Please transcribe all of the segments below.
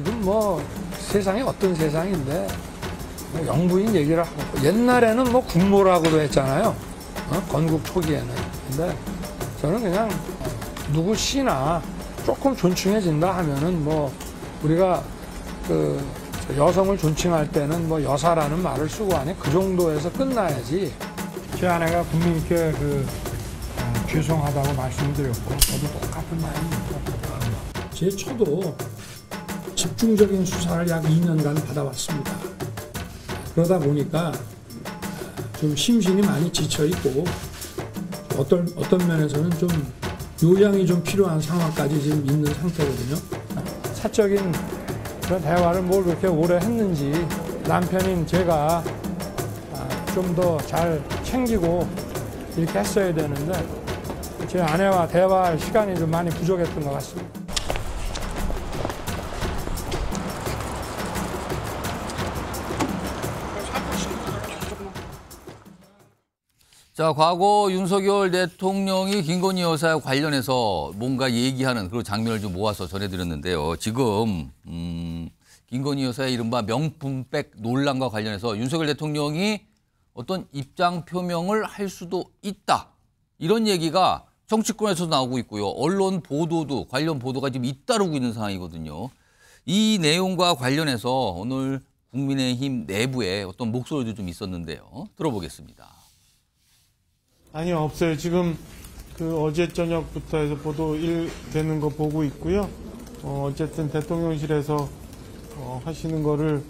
지금 뭐 세상이 어떤 세상인데 뭐 영부인 얘기를 하고 옛날에는 뭐 국모라고도 했잖아요. 건국 초기에는. 근데 저는 그냥 누구 씨나 조금 존칭해진다 하면은 뭐 우리가 그 여성을 존칭할 때는 뭐 여사라는 말을 쓰고 하니 그 정도에서 끝나야지. 제 아내가 국민께 죄송하다고 말씀드렸고 저도 똑같은 마음입니다. 제 처도 집중적인 수사를 약 2년간 받아왔습니다. 그러다 보니까 좀 심신이 많이 지쳐있고 어떤 면에서는 좀 요양이 좀 필요한 상황까지 지금 있는 상태거든요. 사적인 그런 대화를 뭘 그렇게 오래 했는지 남편인 제가 좀 더 잘 챙기고 이렇게 했어야 되는데 제 아내와 대화할 시간이 좀 많이 부족했던 것 같습니다. 자, 과거 윤석열 대통령이 김건희 여사와 관련해서 뭔가 얘기하는 그런 장면을 좀 모아서 전해드렸는데요. 지금 김건희 여사의 이른바 명품백 논란과 관련해서 윤석열 대통령이 어떤 입장 표명을 할 수도 있다. 이런 얘기가 정치권에서도 나오고 있고요. 언론 보도도 관련 보도가 지금 잇따르고 있는 상황이거든요. 이 내용과 관련해서 오늘 국민의힘 내부에 어떤 목소리도 좀 있었는데요. 들어보겠습니다. 아니요, 없어요. 지금 어제 저녁부터 해서 보도 되는 거 보고 있고요. 어쨌든 대통령실에서 하시는 거를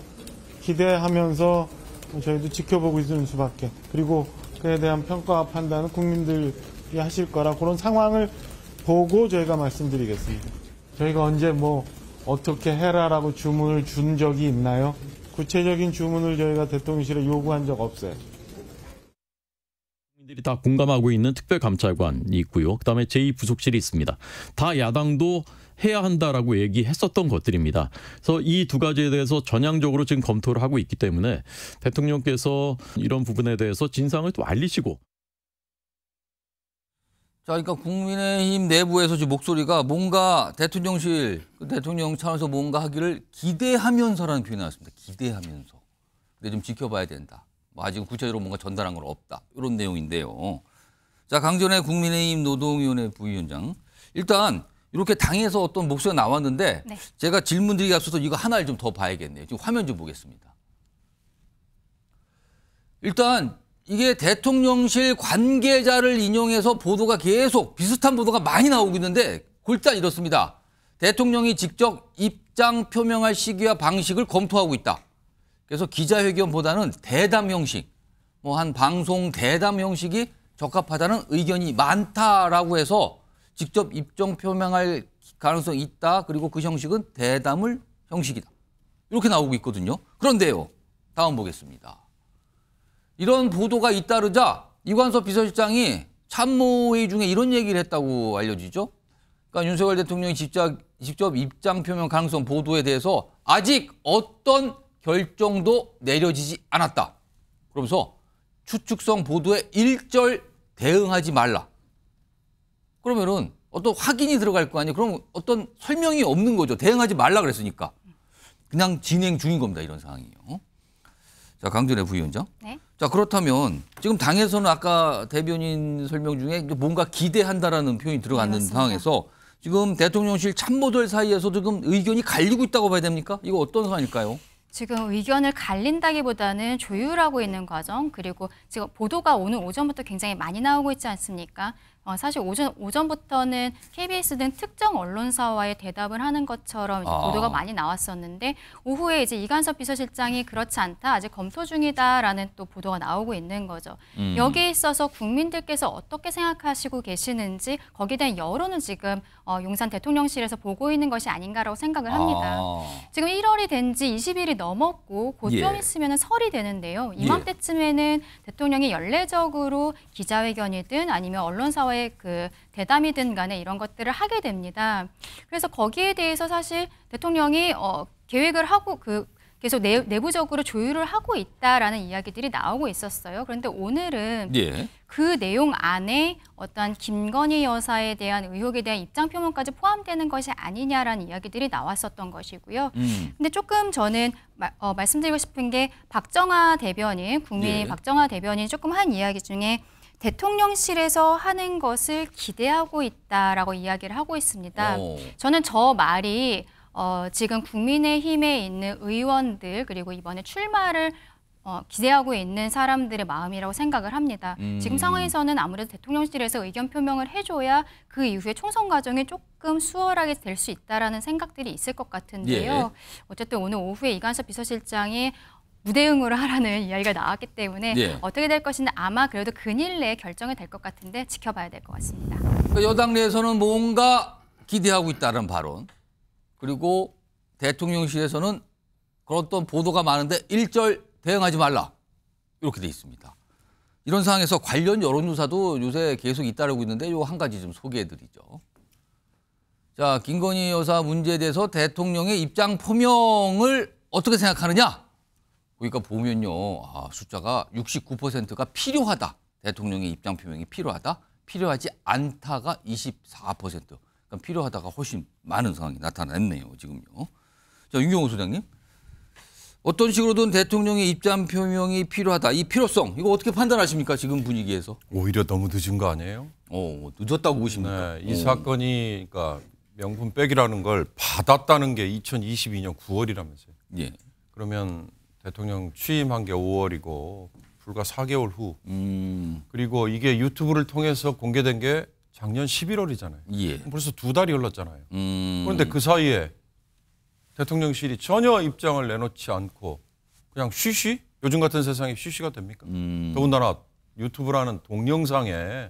기대하면서 저희도 지켜보고 있는 수밖에. 그리고 그에 대한 평가와 판단은 국민들이 하실 거라 그런 상황을 보고 저희가 말씀드리겠습니다. 저희가 언제 뭐 어떻게 해라라고 주문을 준 적이 있나요? 구체적인 주문을 저희가 대통령실에 요구한 적 없어요. 국민들이 다 공감하고 있는 특별감찰관이 있고요. 그다음에 제2부속실이 있습니다. 다 야당도 해야 한다라고 얘기했었던 것들입니다. 그래서 이 두 가지에 대해서 전향적으로 지금 검토를 하고 있기 때문에 대통령께서 이런 부분에 대해서 진상을 또 알리시고. 자, 그러니까 국민의힘 내부에서 지금 목소리가 뭔가 대통령실, 대통령 차원에서 뭔가 하기를 기대하면서라는 표현이 나왔습니다. 기대하면서. 근데 좀 지켜봐야 된다. 뭐 아직은 구체적으로 뭔가 전달한 건 없다. 이런 내용인데요. 자, 강전의 국민의힘 노동위원회 부위원장. 일단 이렇게 당에서 어떤 목소리가 나왔는데 네. 제가 질문 드리기 앞서서 이거 하나를 좀 더 봐야겠네요. 지금 화면 좀 보겠습니다. 일단 이게 대통령실 관계자를 인용해서 보도가 계속 비슷한 보도가 많이 나오고 있는데 골단 이렇습니다. 대통령이 직접 입장 표명할 시기와 방식을 검토하고 있다. 그래서 기자회견보다는 대담 형식, 뭐 한 방송 대담 형식이 적합하다는 의견이 많다라고 해서 직접 입장 표명할 가능성이 있다. 그리고 그 형식은 대담을 형식이다. 이렇게 나오고 있거든요. 그런데요. 다음 보겠습니다. 이런 보도가 잇따르자 이관섭 비서실장이 참모회의 중에 이런 얘기를 했다고 알려지죠. 그러니까 윤석열 대통령이 직접 입장 표명 가능성 보도에 대해서 아직 어떤 결정도 내려지지 않았다. 그러면서 추측성 보도에 일절 대응하지 말라. 그러면은 어떤 확인이 들어갈 거 아니에요. 그럼 어떤 설명이 없는 거죠. 대응하지 말라 그랬으니까. 그냥 진행 중인 겁니다. 이런 상황이에요. 자, 강준혜 부위원장. 네. 자, 그렇다면 지금 당에서는 아까 대변인 설명 중에 뭔가 기대한다라는 표현이 들어가는 상황에서 지금 대통령실 참모들 사이에서도 지금 의견이 갈리고 있다고 봐야 됩니까? 이거 어떤 상황일까요? 지금 의견을 갈린다기보다는 조율하고 있는 과정, 그리고 지금 보도가 오늘 오전부터 굉장히 많이 나오고 있지 않습니까? 사실 오전부터는 KBS 등 특정 언론사와의 대답을 하는 것처럼 보도가 많이 나왔었는데 오후에 이제 이관섭 비서실장이 그렇지 않다, 아직 검토 중이다라는 또 보도가 나오고 있는 거죠. 여기에 있어서 국민들께서 어떻게 생각하시고 계시는지 거기에 대한 여론은 지금 용산 대통령실에서 보고 있는 것이 아닌가라고 생각을 합니다. 지금 1월이 된 지 20일이 넘었고 곧 좀 있으면 설이 되는데요. 이맘때쯤에는 대통령이 연례적으로 기자회견이든 아니면 언론사와의 그 대담이든 간에 이런 것들을 하게 됩니다. 그래서 거기에 대해서 사실 대통령이 계획을 하고 계속 내부적으로 조율을 하고 있다라는 이야기들이 나오고 있었어요. 그런데 오늘은 예. 그 내용 안에 어떠한 김건희 여사에 대한 의혹에 대한 입장 표명까지 포함되는 것이 아니냐라는 이야기들이 나왔었던 것이고요. 근데 조금 저는 말씀드리고 싶은 게 박정아 대변인, 국민의 예. 박정아 대변인이 조금 한 이야기 중에 대통령실에서 하는 것을 기대하고 있다라고 이야기를 하고 있습니다. 저는 저 말이 지금 국민의힘에 있는 의원들 그리고 이번에 출마를 기대하고 있는 사람들의 마음이라고 생각을 합니다. 지금 상황에서는 아무래도 대통령실에서 의견 표명을 해줘야 그 이후에 총선 과정이 조금 수월하게 될 수 있다라는 생각들이 있을 것 같은데요. 예. 어쨌든 오늘 오후에 이관섭 비서실장이 무대응으로 하라는 이야기가 나왔기 때문에 예. 어떻게 될 것인지 아마 그래도 근일 내에 결정이 될 것 같은데 지켜봐야 될 것 같습니다. 그러니까 여당 내에서는 뭔가 기대하고 있다는 발언, 그리고 대통령실에서는 그런 어떤 보도가 많은데 일절 대응하지 말라 이렇게 돼 있습니다. 이런 상황에서 관련 여론조사도 요새 계속 잇따르고 있는데 요 한 가지 좀 소개해드리죠. 자, 김건희 여사 문제에 대해서 대통령의 입장 표명을 어떻게 생각하느냐? 그러니까 보면요, 숫자가 69%가 필요하다. 대통령의 입장 표명이 필요하다. 필요하지 않다가 24%. 그러니까 필요하다가 훨씬 많은 상황이 나타났네요, 지금요. 자, 윤경호 소장님. 어떤 식으로든 대통령의 입장 표명이 필요하다. 이 필요성, 이거 어떻게 판단하십니까? 지금 분위기에서. 오히려 너무 늦은 거 아니에요? 늦었다고 보십니까? 네, 이 사건이 그러니까 명분 빼기라는 걸 받았다는 게 2022년 9월이라면서요. 예. 그러면 대통령 취임한 게 5월이고 불과 4개월 후. 그리고 이게 유튜브를 통해서 공개된 게 작년 11월이잖아요. 예. 벌써 2달이 흘렀잖아요. 그런데 그 사이에 대통령실이 전혀 입장을 내놓지 않고 그냥 쉬쉬? 요즘 같은 세상에 쉬쉬가 됩니까? 더군다나 유튜브라는 동영상에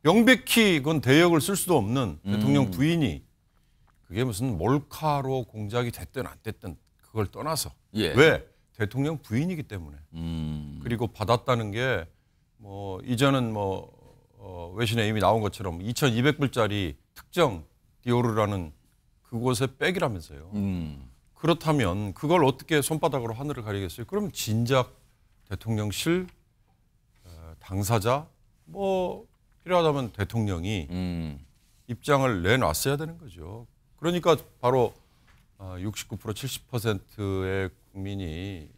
명백히 그건 대역을 쓸 수도 없는 대통령 부인이 그게 무슨 몰카로 공작이 됐든 안 됐든 그걸 떠나서 예. 왜? 대통령 부인이기 때문에 그리고 받았다는 게 뭐 이전은 외신에 이미 나온 것처럼 2,200불짜리 특정 디오르라는 그곳에 백이라면서요. 그렇다면 그걸 어떻게 손바닥으로 하늘을 가리겠어요? 그러면 진작 대통령실 당사자 뭐 필요하다면 대통령이 입장을 내놨어야 되는 거죠. 그러니까 바로 69% 70%의 국민이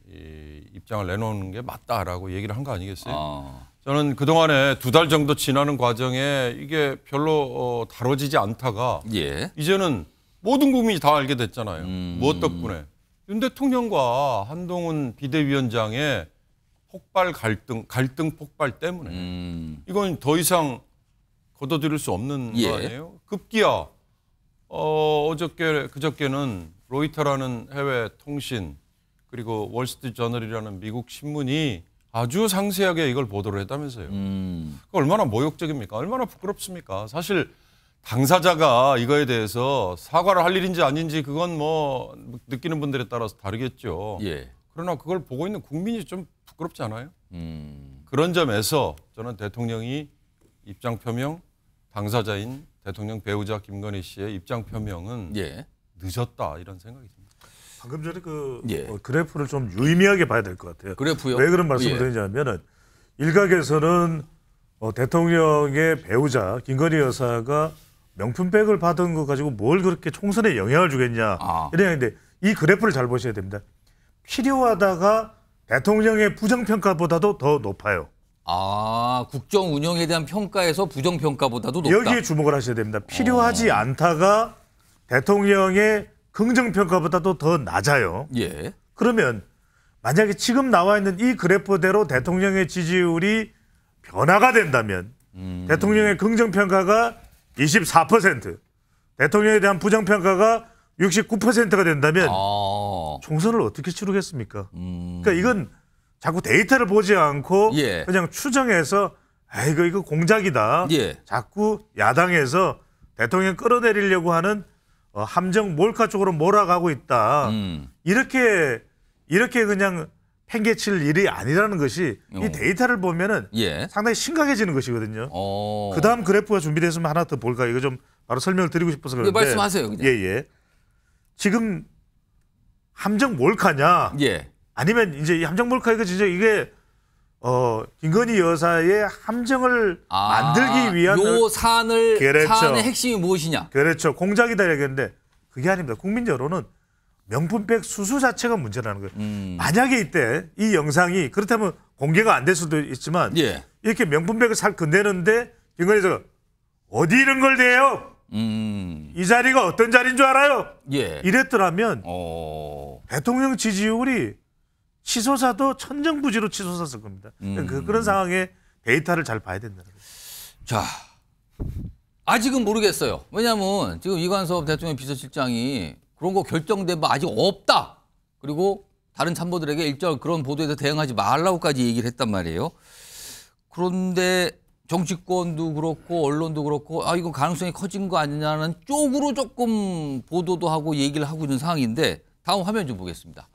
입장을 내놓는 게 맞다라고 얘기를 한 거 아니겠어요? 저는 그동안에 2달 정도 지나는 과정에 이게 별로 다뤄지지 않다가 예. 이제는 모든 국민이 다 알게 됐잖아요. 무엇 덕분에? 윤 대통령과 한동훈 비대위원장의 폭발 갈등 폭발 때문에 이건 더 이상 거둬들일 수 없는 예. 거 아니에요? 급기야 그저께는 로이터라는 해외 통신 그리고 월스트리트저널이라는 미국 신문이 아주 상세하게 이걸 보도를 했다면서요. 얼마나 모욕적입니까? 얼마나 부끄럽습니까? 사실 당사자가 이거에 대해서 사과를 할 일인지 아닌지 그건 뭐 느끼는 분들에 따라서 다르겠죠. 예. 그러나 그걸 보고 있는 국민이 좀 부끄럽지 않아요? 그런 점에서 저는 대통령이 입장 표명, 당사자인 대통령 배우자 김건희 씨의 입장 표명은 예. 늦었다 이런 생각이 듭니다. 방금 전에 예. 그래프를 좀 유의미하게 봐야 될 것 같아요. 그래프요? 왜 그런 말씀을 예. 드리냐면은 일각에서는 대통령의 배우자 김건희 여사가 명품백을 받은 거 가지고 뭘 그렇게 총선에 영향을 주겠냐 이런 얘기인데 이 그래프를 잘 보셔야 됩니다. 필요하다가 대통령의 부정평가보다도 더 높아요. 국정 운영에 대한 평가에서 부정 평가보다도 높다. 여기에 주목을 하셔야 됩니다. 필요하지 않다가 대통령의 긍정평가보다도 더 낮아요. 예. 그러면 만약에 지금 나와 있는 이 그래프대로 대통령의 지지율이 변화가 된다면 대통령의 긍정평가가 24%, 대통령에 대한 부정평가가 69%가 된다면 총선을 어떻게 치르겠습니까? 그러니까 이건 자꾸 데이터를 보지 않고 예. 그냥 추정해서 이거 공작이다. 예. 자꾸 야당에서 대통령 끌어내리려고 하는 함정 몰카 쪽으로 몰아가고 있다. 이렇게 그냥 팽개칠 일이 아니라는 것이 이 데이터를 보면은 예. 상당히 심각해지는 것이거든요. 그 다음 그래프가 준비됐으면 하나 더 볼까요? 이거 좀 바로 설명을 드리고 싶어서 그런데. 말씀하세요. 그냥. 예. 지금 함정 몰카냐? 예. 아니면 이제 이 함정 몰카 이거 진짜 이게 김건희 여사의 함정을 만들기 위한 요 사안의 그렇죠. 핵심이 무엇이냐? 그렇죠. 공작이다 이야기했는데 그게 아닙니다. 국민 여론은 명품백 수수 자체가 문제라는 거예요. 만약에 이때 이 영상이 그렇다면 공개가 안 될 수도 있지만 예. 이렇게 명품백을 살 건네는데 김건희 여사가 어디 이런 걸 대요? 이 자리가 어떤 자리인 줄 알아요? 예. 이랬더라면 대통령 지지율이 치솟아도 천정부지로 치솟았을 겁니다. 그런 상황에 데이터를 잘 봐야 된다는 거죠. 자, 아직은 모르겠어요. 왜냐하면 지금 이관섭 대통령 비서실장이 그런 거 결정된 바 아직 없다. 그리고 다른 참모들에게 일정 그런 보도에도 대응하지 말라고까지 얘기를 했단 말이에요. 그런데 정치권도 그렇고 언론도 그렇고 이거 가능성이 커진 거 아니냐는 쪽으로 조금 보도도 하고 얘기를 하고 있는 상황인데 다음 화면 좀 보겠습니다.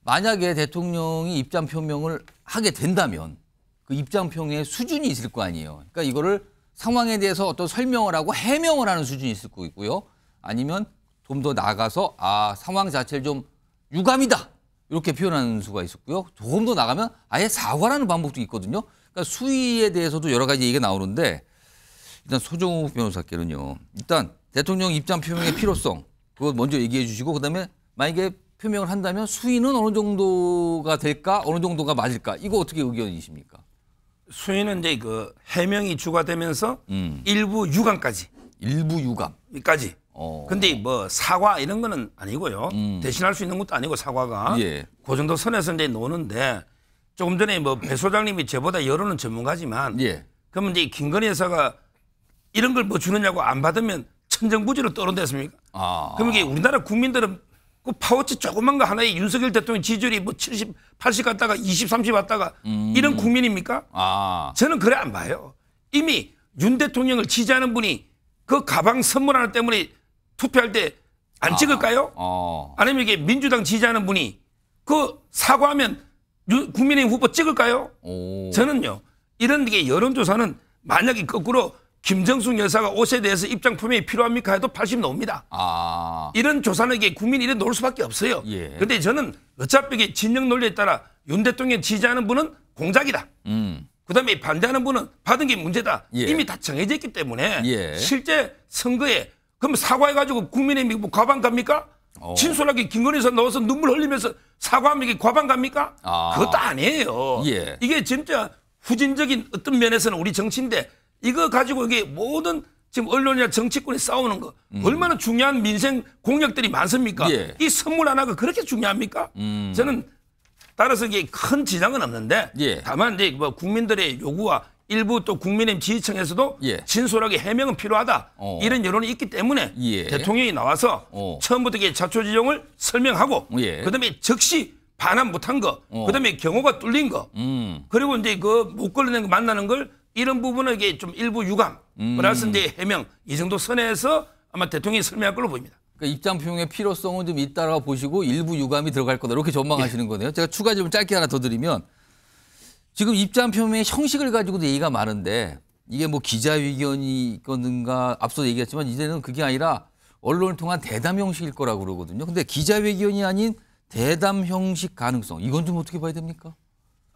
만약에 대통령이 입장 표명을 하게 된다면 그 입장 표명의 수준이 있을 거 아니에요. 그러니까 이거를 상황에 대해서 어떤 설명을 하고 해명을 하는 수준이 있을 거 있고요. 아니면 좀 더 나가서 상황 자체를 좀 유감이다 이렇게 표현하는 수가 있었고요. 조금 더 나가면 아예 사과라는 방법도 있거든요. 그러니까 수위에 대해서도 여러 가지 얘기가 나오는데 일단 소정욱 변호사께는요. 일단 대통령 입장 표명의 필요성 그거 먼저 얘기해 주시고 그다음에 만약에 표명을 한다면 수위는 어느 정도가 될까? 어느 정도가 맞을까? 이거 어떻게 의견이십니까? 수위는 이제 그 해명이 추가되면서 일부 유감까지. 일부 유감까지. 근데 뭐 사과 이런 거는 아니고요. 대신할 수 있는 것도 아니고 사과가. 예. 그 정도 선에서 이제 노는데 조금 전에 뭐 배 소장님이 저보다 여론은 전문가지만 예. 그러면 이제 김건희 여사가 이런 걸 뭐 주느냐고 안 받으면 천정부지로 떠론댔습니까? 그러면 이게 우리나라 국민들은 그 파워치 조그만 거 하나에 윤석열 대통령 지지율이 뭐 70, 80 갔다가 20, 30 왔다가 이런 국민입니까? 저는 그래 안 봐요. 이미 윤 대통령을 지지하는 분이 그 가방 선물 하나 때문에 투표할 때 안 찍을까요? 아니면 이게 민주당 지지하는 분이 그 사과하면 국민의힘 후보 찍을까요? 저는요. 이런 게 여론조사는 만약에 거꾸로 김정숙 여사가 옷에 대해서 입장 표명이 필요합니까 해도 80 나옵니다. 이런 조사는 이게 국민이 이래 놓을 수밖에 없어요. 그런데 저는 어차피 이게 진영 논리에 따라 윤 대통령 지지하는 분은 공작이다. 그다음에 반대하는 분은 받은 게 문제다. 이미 다 정해져 있기 때문에 실제 선거에 그럼 사과해가지고 국민의힘이 뭐 과반 갑니까? 진솔하게 김건희 여사 나와서 눈물 흘리면서 사과하면 이게 과반 갑니까? 그것도 아니에요. 이게 진짜 후진적인 어떤 면에서는 우리 정치인데 이거 가지고 이게 모든 지금 언론이나 정치권이 싸우는 거 얼마나 중요한 민생 공약들이 많습니까? 이 선물 하나가 그렇게 중요합니까? 저는 따라서 이게 큰 지장은 없는데 다만 이제 뭐 국민들의 요구와 일부 또 국민의힘 지지층에서도 진솔하게 해명은 필요하다. 이런 여론이 있기 때문에 대통령이 나와서 처음부터 이게 자초지종을 설명하고 그다음에 즉시 반환 못한 거 그다음에 경호가 뚫린 거 그리고 이제 그 못 걸러낸 거 만나는 걸 이런 부분은 이게 좀 일부 유감 플러스 이제 해명 이 정도 선에서 아마 대통령이 설명할 걸로 보입니다. 그러니까 입장 표명의 필요성은 좀 잇따라 보시고 일부 유감이 들어갈 거다 이렇게 전망하시는 거네요. 제가 추가 좀 짧게 하나 더 드리면 지금 입장 표명의 형식을 가지고도 얘기가 많은데 이게 뭐 기자회견이 있겠는가 앞서 얘기했지만 이제는 그게 아니라 언론을 통한 대담 형식일 거라고 그러거든요. 근데 기자회견이 아닌 대담 형식 가능성 이건 좀 어떻게 봐야 됩니까?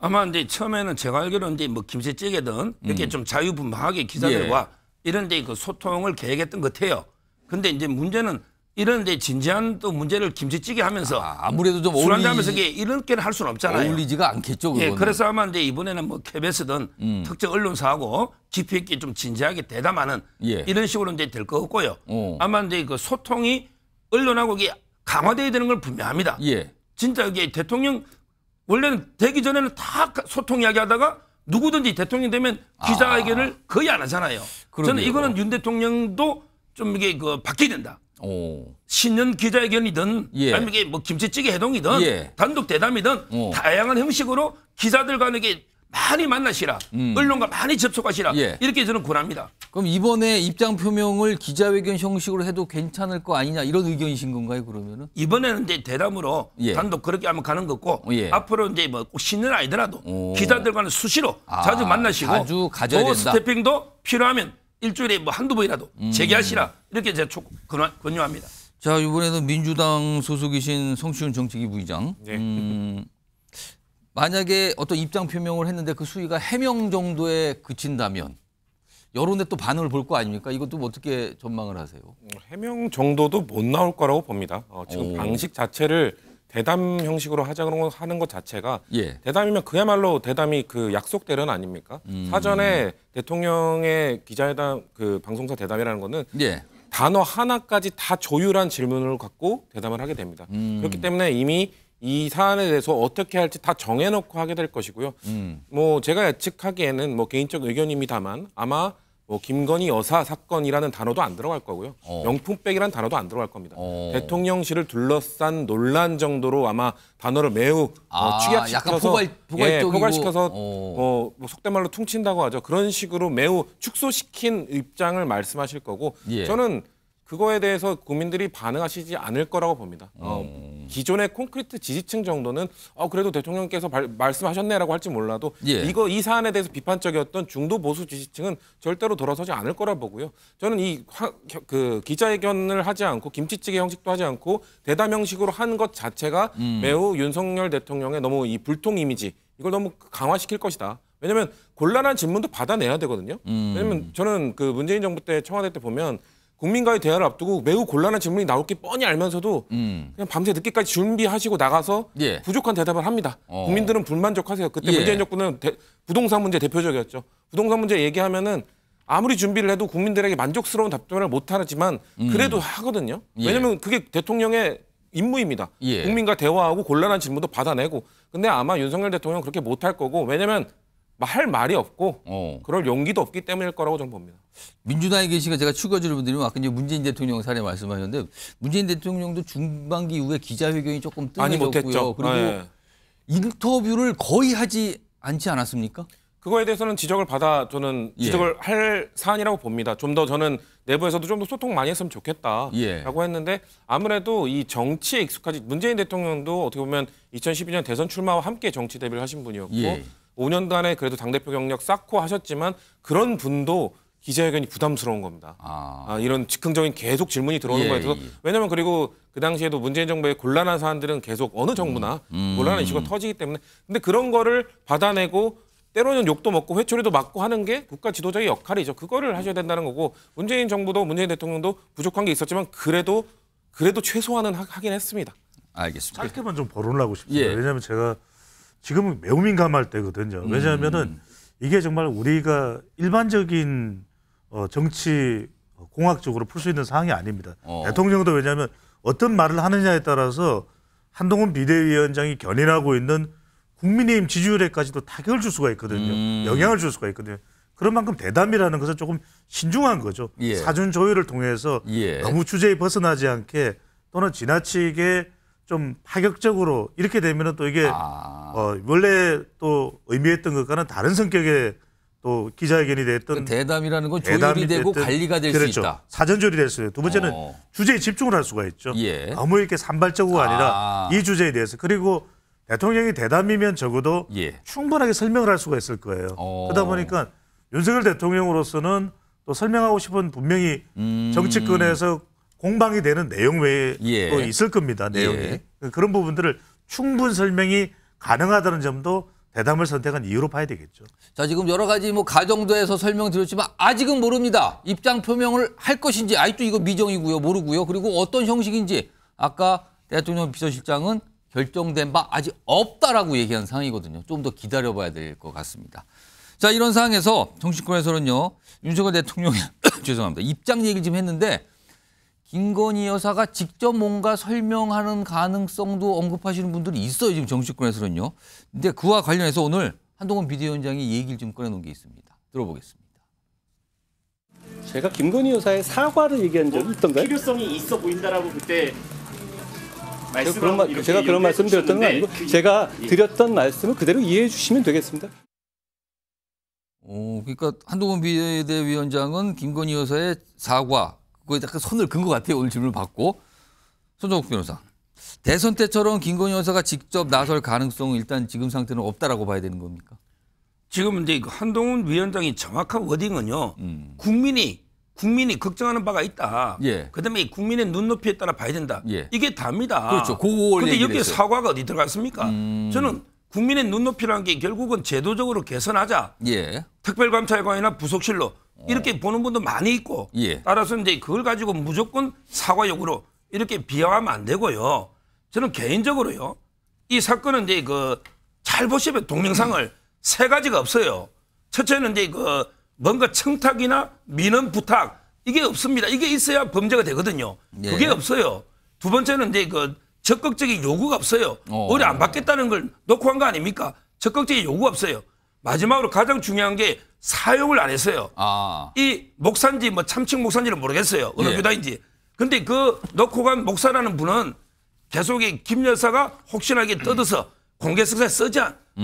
아마 이제 처음에는 제가 알기로는 이제 뭐 김새찌개든 이렇게 좀 자유분방하게 기자들과 이런 데 그 소통을 계획했던 것 같아요. 근데 이제 문제는 이런 데 진지한 또 문제를 김치찌개 하면서 아무래도 좀 술 한잔하면서 이렇게는 할 수는 없잖아요. 어울리지가 않겠죠. 그거는. 그래서 아마 이제 이번에는 뭐 KBS든 특정 언론사하고 깊이 있게 좀 진지하게 대담하는 이런 식으로 이제 될 것 같고요. 아마 이제 그 소통이 언론하고 이게 강화돼야 되는 걸 분명합니다. 진짜 이게 대통령 원래는 되기 전에는 다 소통 이야기하다가 누구든지 대통령 되면 기자회견을 거의 안 하잖아요. 저는 이거는 윤 대통령도 좀 이게 그 바뀌어야 된다. 신년 기자회견이든 아니면 이게 뭐 김치찌개 해동이든 단독 대담이든 다양한 형식으로 기자들 간에 많이 만나시라. 언론과 많이 접촉하시라. 이렇게 저는 권합니다. 그럼 이번에 입장 표명을 기자회견 형식으로 해도 괜찮을 거 아니냐 이런 의견이신 건가요, 그러면은? 이번에는 이제 대담으로 단독 그렇게 하면 가는 거고 앞으로 이제 뭐 꼭 신년 아니더라도 기자들과는 수시로 자주 만나시고 자주 가져야 된다. 스태핑도 필요하면 일주일에 뭐 한두 번이라도 재개하시라. 이렇게 제가 권유합니다. 자, 이번에는 민주당 소속이신 성시훈 정책위 부의장. 네. 만약에 어떤 입장 표명을 했는데 그 수위가 해명 정도에 그친다면 여론의 또 반응을 볼 거 아닙니까? 이것도 뭐 어떻게 전망을 하세요? 해명 정도도 못 나올 거라고 봅니다. 지금 방식 자체를 대담 형식으로 하는 것 자체가 예. 대담이면 그야말로 대담이 그 약속대로는 아닙니까? 사전에 대통령의 기자회담 그 방송사 대담이라는 거는 예. 단어 하나까지 다 조율한 질문을 갖고 대담을 하게 됩니다. 그렇기 때문에 이미 이 사안에 대해서 어떻게 할지 다 정해놓고 하게 될 것이고요. 뭐 제가 예측하기에는 뭐 개인적 의견입니다만 아마 뭐 김건희 여사 사건이라는 단어도 안 들어갈 거고요. 명품백이라는 단어도 안 들어갈 겁니다. 대통령실을 둘러싼 논란 정도로 아마 단어를 매우 축약시켜서 약간 포괄적이고 포괄시켜서 뭐 속된 말로 퉁친다고 하죠. 그런 식으로 매우 축소시킨 입장을 말씀하실 거고 예. 저는 그거에 대해서 국민들이 반응하시지 않을 거라고 봅니다. 기존의 콘크리트 지지층 정도는 그래도 대통령께서 말씀하셨네라고 할지 몰라도 예. 이 사안에 대해서 비판적이었던 중도 보수 지지층은 절대로 돌아서지 않을 거라 보고요. 저는 그 기자회견을 하지 않고 김치찌개 형식도 하지 않고 대담 형식으로 한 것 자체가 매우 윤석열 대통령의 너무 이 불통 이미지 이걸 너무 강화시킬 것이다. 왜냐하면 곤란한 질문도 받아내야 되거든요. 왜냐하면 저는 그 문재인 정부 때 청와대 때 보면 국민과의 대화를 앞두고 매우 곤란한 질문이 나올 게 뻔히 알면서도 그냥 밤새 늦게까지 준비하시고 나가서 예. 부족한 대답을 합니다. 국민들은 불만족하세요. 그때 예. 문재인 정부는 부동산 문제 대표적이었죠. 부동산 문제 얘기하면은 아무리 준비를 해도 국민들에게 만족스러운 답변을 못 하지만 그래도 하거든요. 왜냐하면 그게 대통령의 임무입니다. 예. 국민과 대화하고 곤란한 질문도 받아내고. 근데 아마 윤석열 대통령은 그렇게 못할 거고 왜냐하면 할 말이 없고 그럴 용기도 없기 때문일 거라고 저는 봅니다. 민주당에 계시가 제가 추가적으로 드리면 아까 이제 문재인 대통령 사례 말씀하셨는데 문재인 대통령도 중반기 이후에 기자회견이 조금 많이 뜸해졌고요. 못했죠. 그리고 네. 인터뷰를 거의 하지 않지 않았습니까? 그거에 대해서는 지적을 받아 저는 지적을 할 사안이라고 봅니다. 좀 더 저는 내부에서도 좀 더 소통 많이 했으면 좋겠다라고 예. 했는데 아무래도 이 정치에 익숙하지 문재인 대통령도 어떻게 보면 2012년 대선 출마와 함께 정치 데뷔를 하신 분이었고 예. 5년간의 그래도 당대표 경력 쌓고 하셨지만 그런 분도 기자회견이 부담스러운 겁니다. 이런 즉흥적인 계속 질문이 들어오는 예, 거에 대해서 왜냐하면 그리고 그 당시에도 문재인 정부의 곤란한 사안들은 계속 어느 정부나 곤란한 이슈가 터지기 때문에 근데 그런 거를 받아내고 때로는 욕도 먹고 회초리도 맞고 하는 게 국가 지도자의 역할이죠. 그거를 하셔야 된다는 거고 문재인 정부도 문재인 대통령도 부족한 게 있었지만 그래도 최소한은 하긴 했습니다. 알겠습니다. 짧게만 좀 거론을 하고 싶습니다. 예. 왜냐하면 제가 지금은 매우 민감할 때거든요. 왜냐하면은 이게 정말 우리가 일반적인 정치 공학적으로 풀 수 있는 사항이 아닙니다. 대통령도 왜냐하면 어떤 말을 하느냐에 따라서 한동훈 비대위원장이 견인하고 있는 국민의힘 지지율에까지도 타격을 줄 수가 있거든요. 영향을 줄 수가 있거든요. 그런 만큼 대담이라는 것은 조금 신중한 거죠. 예. 사전 조율을 통해서 예. 너무 주제에 벗어나지 않게 또는 지나치게 좀 파격적으로 이렇게 되면은 또 이게 원래 또 의미했던 것과는 다른 성격의 또 기자회견이 됐던 대담이라는 건 조율이 되고 됐든, 관리가 될 그렇죠. 수 있다. 사전 조율이 될 수 있어요. 두 번째는 주제에 집중을 할 수가 있죠. 예. 너무 이렇게 산발적으로 아니라 이 주제에 대해서 그리고 대통령이 대담이면 적어도 예. 충분하게 설명을 할 수가 있을 거예요. 그러다 보니까 윤석열 대통령으로서는 또 설명하고 싶은 분명히 정치권에서 공방이 되는 내용 외에 예. 또 있을 겁니다. 내용이. 예. 그런 부분들을 충분 설명이 가능하다는 점도 대담을 선택한 이유로 봐야 되겠죠. 자, 지금 여러 가지 뭐 가정도에서 설명드렸지만 아직은 모릅니다. 입장 표명을 할 것인지 아직도 이거 미정이고요. 모르고요. 그리고 어떤 형식인지 아까 대통령 비서실장은 결정된 바 아직 없다라고 얘기한 상황이거든요. 좀 더 기다려봐야 될 것 같습니다. 자, 이런 상황에서 정치권에서는요. 윤석열 대통령의 죄송합니다. 입장 얘기를 좀 했는데 김건희 여사가 직접 뭔가 설명하는 가능성도 언급하시는 분들이 있어요. 지금 정치권에서는요. 근데 그와 관련해서 오늘 한동훈 비대위원장이 얘기를 좀 꺼내놓은 게 있습니다. 들어보겠습니다. 제가 김건희 여사의 사과를 얘기한 적이 있던가요? 필요성이 있어 보인다라고 그때 제가 그런 말씀 드렸던 건 아니고 제가 드렸던 말씀을 그대로 이해해 주시면 되겠습니다. 그러니까 한동훈 비대위원장은 김건희 여사의 사과 그거에 약간 손을 근 것 같아요. 오늘 질문을 받고. 손정욱 변호사. 대선 때처럼 김건희 여사가 직접 나설 가능성은 일단 지금 상태는 없다라고 봐야 되는 겁니까? 지금 이제 한동훈 위원장이 정확한 워딩은요. 국민이 국민이 걱정하는 바가 있다. 예. 그다음에 이 국민의 눈높이에 따라 봐야 된다. 예. 이게 답니다. 그렇죠. 그걸 근데 얘기를 여기에 했어요. 사과가 어디 들어갔습니까? 저는 국민의 눈높이라는 게 결국은 제도적으로 개선하자. 예. 특별감찰관이나 부속실로 이렇게 보는 분도 많이 있고 예. 따라서 이제 그걸 가지고 무조건 사과 요구로 이렇게 비하하면 안 되고요. 저는 개인적으로요. 이 사건은 이제 잘 보시면 동영상을 세 가지가 없어요. 첫째는 이제 뭔가 청탁이나 민원 부탁 이게 없습니다. 이게 있어야 범죄가 되거든요. 예. 그게 없어요. 두 번째는 이제 적극적인 요구가 없어요. 의뢰 안 받겠다는 걸 놓고 한 거 아닙니까? 적극적인 요구가 없어요. 마지막으로 가장 중요한 게 사용을 안 했어요. 이 목사인지 뭐 참칭 목사인지는 모르겠어요. 어느 예. 교단인지. 근데 놓고 간 목사라는 분은 계속 김 여사가 혹시나 이게 뜯어서 공개석사에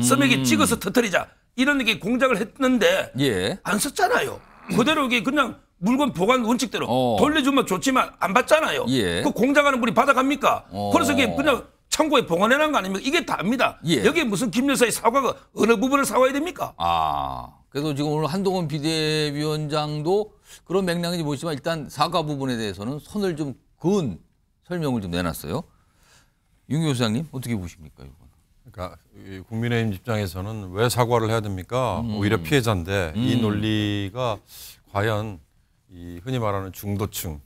써먹이 찍어서 터뜨리자. 이런 게 공작을 했는데 예. 안 썼잖아요. 그대로 이게 그냥 물건 보관 원칙대로 돌려주면 좋지만 안 받잖아요. 예. 그 공작하는 분이 받아갑니까? 그래서 이게 그냥 창고에 보관해놓은 거 아닙니까? 이게 다입니다. 예. 여기에 무슨 김 여사의 사과가 어느 부분을 사과해야 됩니까? 그래서 지금 오늘 한동훈 비대위원장도 그런 맥락인지 모르지만 일단 사과 부분에 대해서는 선을 좀 그은 설명을 좀 내놨어요. 윤경호 소장님 어떻게 보십니까? 이건? 그러니까 국민의힘 입장에서는 왜 사과를 해야 됩니까? 오히려 피해자인데 이 논리가 과연 이 흔히 말하는 중도층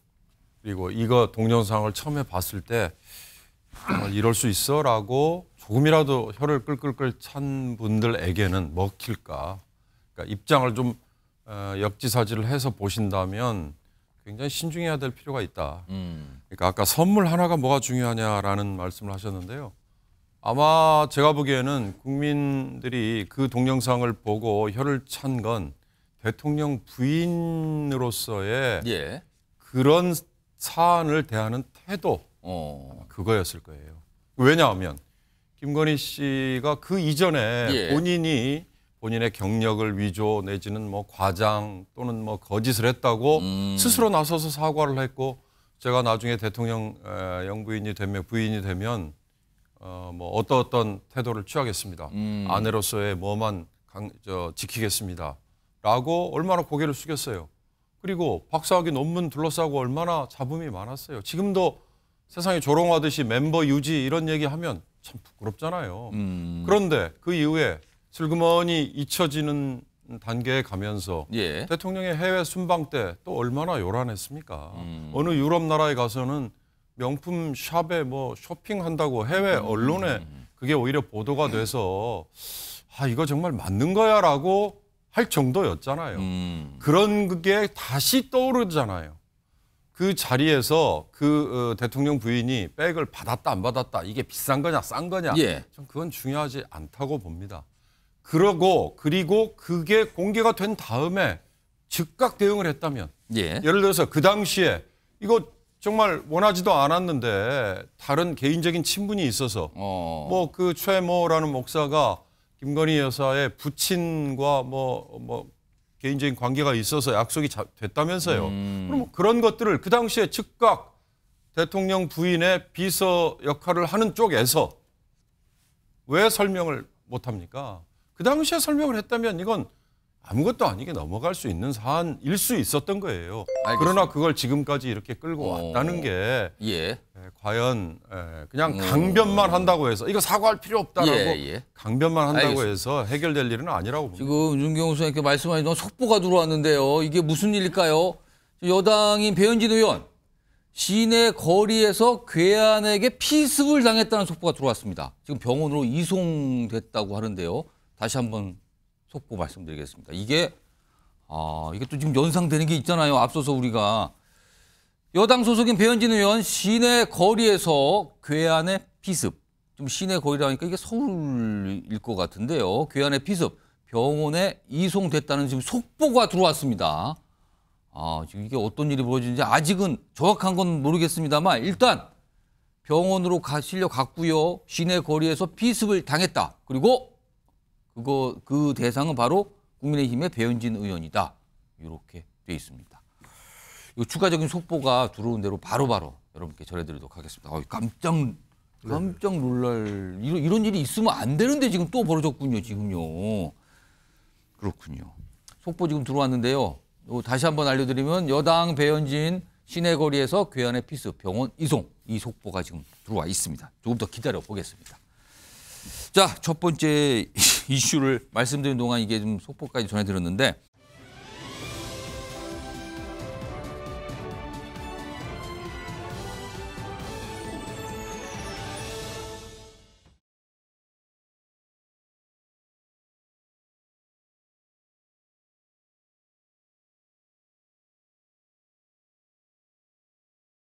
그리고 이거 동영상을 처음에 봤을 때 정말 이럴 수 있어라고 조금이라도 혀를 끌끌끌 찬 분들에게는 먹힐까? 그러니까 입장을 좀 역지사지를 해서 보신다면 굉장히 신중해야 될 필요가 있다. 그러니까 아까 선물 하나가 뭐가 중요하냐라는 말씀을 하셨는데요. 아마 제가 보기에는 국민들이 그 동영상을 보고 혀를 찬 건 대통령 부인으로서의 예. 그런 사안을 대하는 태도 그거였을 거예요. 왜냐하면 김건희 씨가 그 이전에 예. 본인의 경력을 위조 내지는 뭐 과장 또는 뭐 거짓을 했다고 스스로 나서서 사과를 했고 제가 나중에 대통령 영부인이 되면 부인이 되면 뭐 어떤 태도를 취하겠습니다. 아내로서의 뭐만 지키겠습니다.라고 얼마나 고개를 숙였어요. 그리고 박사학위 논문 둘러싸고 얼마나 잡음이 많았어요. 지금도 세상에 조롱하듯이 멤버 유지 이런 얘기하면 참 부끄럽잖아요. 그런데 그 이후에 슬그머니 잊혀지는 단계에 가면서 예. 대통령의 해외 순방 때 또 얼마나 요란했습니까? 어느 유럽 나라에 가서는 명품 샵에 뭐 쇼핑한다고 해외 언론에 그게 오히려 보도가 돼서 이거 정말 맞는 거야라고 할 정도였잖아요. 그런 게 다시 떠오르잖아요. 그 자리에서 대통령 부인이 백을 받았다 안 받았다 이게 비싼 거냐 싼 거냐 예. 전 그건 중요하지 않다고 봅니다. 그리고 그게 공개가 된 다음에 즉각 대응을 했다면 예를 들어서 그 당시에 이거 정말 원하지도 않았는데 다른 개인적인 친분이 있어서 뭐 그 최모라는 목사가 김건희 여사의 부친과 뭐 개인적인 관계가 있어서 약속이 됐다면서요. 그럼 그런 것들을 그 당시에 즉각 대통령 부인의 비서 역할을 하는 쪽에서 왜 설명을 못합니까? 그 당시에 설명을 했다면 이건 아무것도 아니게 넘어갈 수 있는 사안일 수 있었던 거예요. 알겠습니다. 그러나 그걸 지금까지 이렇게 끌고 왔다는 게 과연 그냥 강변만 한다고 해서 이거 사과할 필요 없다라고 강변만 한다고 알겠습니다. 해서 해결될 일은 아니라고 봅니다. 지금 윤경호 소장님께 말씀하신 속보가 들어왔는데요. 이게 무슨 일일까요? 여당인 배현진 의원 시내 거리에서 괴한에게 피습을 당했다는 속보가 들어왔습니다. 지금 병원으로 이송됐다고 하는데요. 다시 한번 속보 말씀드리겠습니다. 이게 또 지금 연상되는 게 있잖아요. 앞서서 우리가 여당 소속인 배현진 의원 시내 거리에서 괴한의 피습. 좀 시내 거리라니까 이게 서울일 것 같은데요. 괴한의 피습. 병원에 이송됐다는 지금 속보가 들어왔습니다. 지금 이게 어떤 일이 벌어지는지 아직은 정확한 건 모르겠습니다만 일단 병원으로 실려갔고요. 시내 거리에서 피습을 당했다. 그리고 그 대상은 바로 국민의힘의 배현진 의원이다. 이렇게 돼 있습니다. 이 추가적인 속보가 들어온 대로 바로바로 여러분께 전해드리도록 하겠습니다. 깜짝 놀랄 이런 일이 있으면 안 되는데 지금 또 벌어졌군요. 지금요. 그렇군요. 속보 지금 들어왔는데요. 다시 한번 알려드리면 여당 배현진 시내거리에서 괴한의 피스 병원 이송 이 속보가 지금 들어와 있습니다. 조금 더 기다려 보겠습니다. 자, 첫 번째 이슈를 말씀드린 동안 이게 좀 속보까지 전해드렸는데